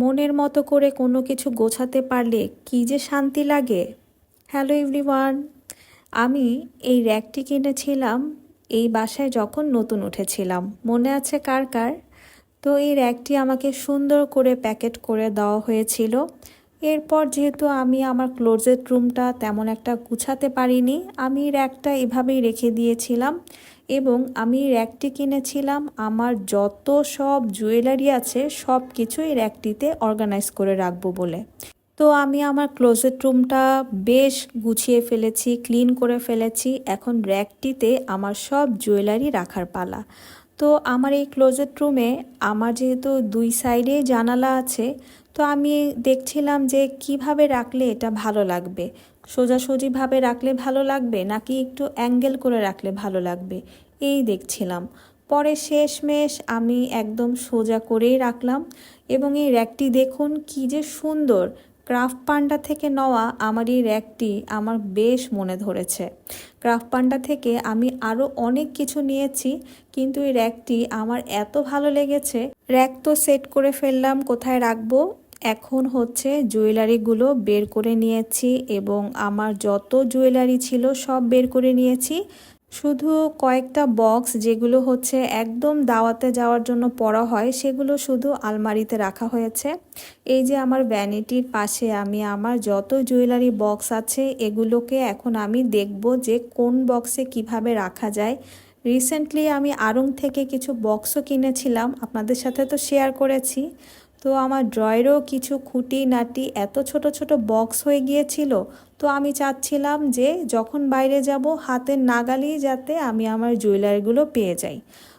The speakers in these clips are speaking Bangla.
মনের মতো করে কোনো কিছু গোছাতে পারলে কী যে শান্তি লাগে। হ্যালো এভরিওয়ান, আমি এই র্যাকটি কিনেছিলাম এই বাসায় যখন নতুন উঠেছিলাম, মনে আছে কার কার? তো এই র্যাকটি আমাকে সুন্দর করে প্যাকেট করে দেওয়া হয়েছিল। এরপর যেহেতু আমি আমার ক্লোজেট রুমটা তেমন একটা গুছাতে পারিনি, আমি র্যাকটা এভাবেই রেখে দিয়েছিলাম এবং আমি র্যাকটি কিনেছিলাম আমার যত সব জুয়েলারি আছে সব কিছুই র্যাকটিতে অর্গানাইজ করে রাখবো বলে। তো আমি আমার ক্লোজেট রুমটা বেশ গুছিয়ে ফেলেছি, ক্লিন করে ফেলেছি। এখন র্যাকটিতে আমার সব জুয়েলারি রাখার পালা। তো আমার এই ক্লোজেট রুমে আমার যেহেতু দুই সাইডে জানালা আছে, তো আমি দেখছিলাম যে কিভাবে রাখলে এটা ভালো লাগবে। সোজাসুজিভাবে রাখলে ভালো লাগবে নাকি একটু অ্যাঙ্গেল করে রাখলে ভালো লাগবে, এই দেখছিলাম। পরে শেষমেশ আমি একদম সোজা করেই রাখলাম এবং এই র্যাকটি দেখুন কি যে সুন্দর। ক্রাফট পান্ডা থেকে নেওয়া আমার এই র্যাকটি আমার বেশ মনে ধরেছে। ক্রাফট পান্ডা থেকে আমি আরও অনেক কিছু নিয়েছি, কিন্তু এই র্যাকটি আমার এত ভালো লেগেছে। র্যাক তো সেট করে ফেললাম, কোথায় রাখবো। এখন হচ্ছে জুয়েলারিগুলো বের করে নিয়েছি এবং আমার যত জুয়েলারি ছিল সব বের করে নিয়েছি। শুধু কয়েকটা বক্স যেগুলো হচ্ছে একদম দাওয়াতে যাওয়ার জন্য পরা হয় সেগুলো শুধু আলমারিতে রাখা হয়েছে। এই যে আমার ভ্যানিটির পাশে আমি আমার যত জুয়েলারি বক্স আছে এগুলোকে এখন আমি দেখব যে কোন বক্সে কিভাবে রাখা যায়। রিসেন্টলি আমি আড়ং থেকে কিছু বক্সও কিনেছিলাম, আপনাদের সাথে তো শেয়ার করেছি। তো আমার ড্রয়ারেও কিছু খুঁটি নাটি এত ছোট ছোট বক্স হয়ে গিয়েছিল। তো আমি চাচ্ছিলাম যে যখন বাইরে যাব হাতের নাগালেই যাতে আমি আমার জুয়েলারিগুলো পেয়ে যাই।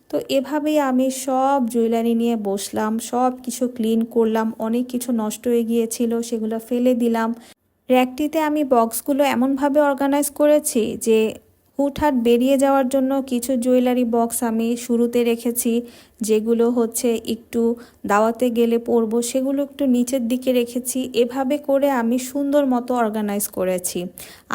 তো এভাবেই আমি সব জুয়েলারি নিয়ে বসলাম, সব কিছু ক্লিন করলাম। অনেক কিছু নষ্ট হয়ে গিয়েছিল, সেগুলো ফেলে দিলাম। র্যাকটিতে আমি বক্সগুলো এমনভাবে অর্গানাইজ করেছি যে হুটহাট বেরিয়ে যাওয়ার জন্য কিছু জুয়েলারি বক্স আমি শুরুতে রেখেছি, যেগুলো হচ্ছে একটু দাওয়াতে গেলে পরবো সেগুলো একটু নিচের দিকে রেখেছি। এভাবে করে আমি সুন্দর মতো অর্গানাইজ করেছি।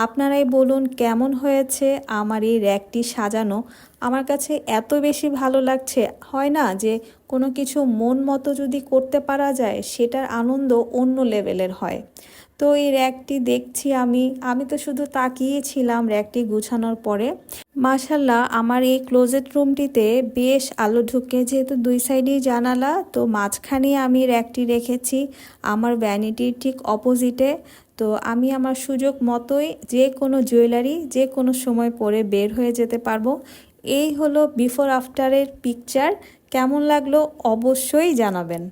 আপনারাই বলুন কেমন হয়েছে আমার এই র্যাকটি সাজানো। আমার কাছে এত বেশি ভালো লাগছে, হয় না যে কোনো কিছু মন মতো যদি করতে পারা যায় সেটার আনন্দ অন্য লেভেলের হয়। তো এই র্যাকটি দেখছি আমি তো শুধু তাকিয়েছিলাম র্যাকটি গুছানোর পরে। মাশাল্লাহ, আমার এই ক্লোজেট রুমটিতে বেশ আলো ঢুকে, যেহেতু দুই সাইডেই জানালা, তো মাঝখানে আমি র্যাকটি রেখেছি আমার ভ্যানিটির ঠিক অপোজিটে। তো আমি আমার সুযোগ মতোই যে কোনো জুয়েলারি যে কোনো সময় পরে বের হয়ে যেতে পারবো। এই হলো বিফোর আফটারের পিকচার। কেমন লাগলো অবশ্যই জানাবেন।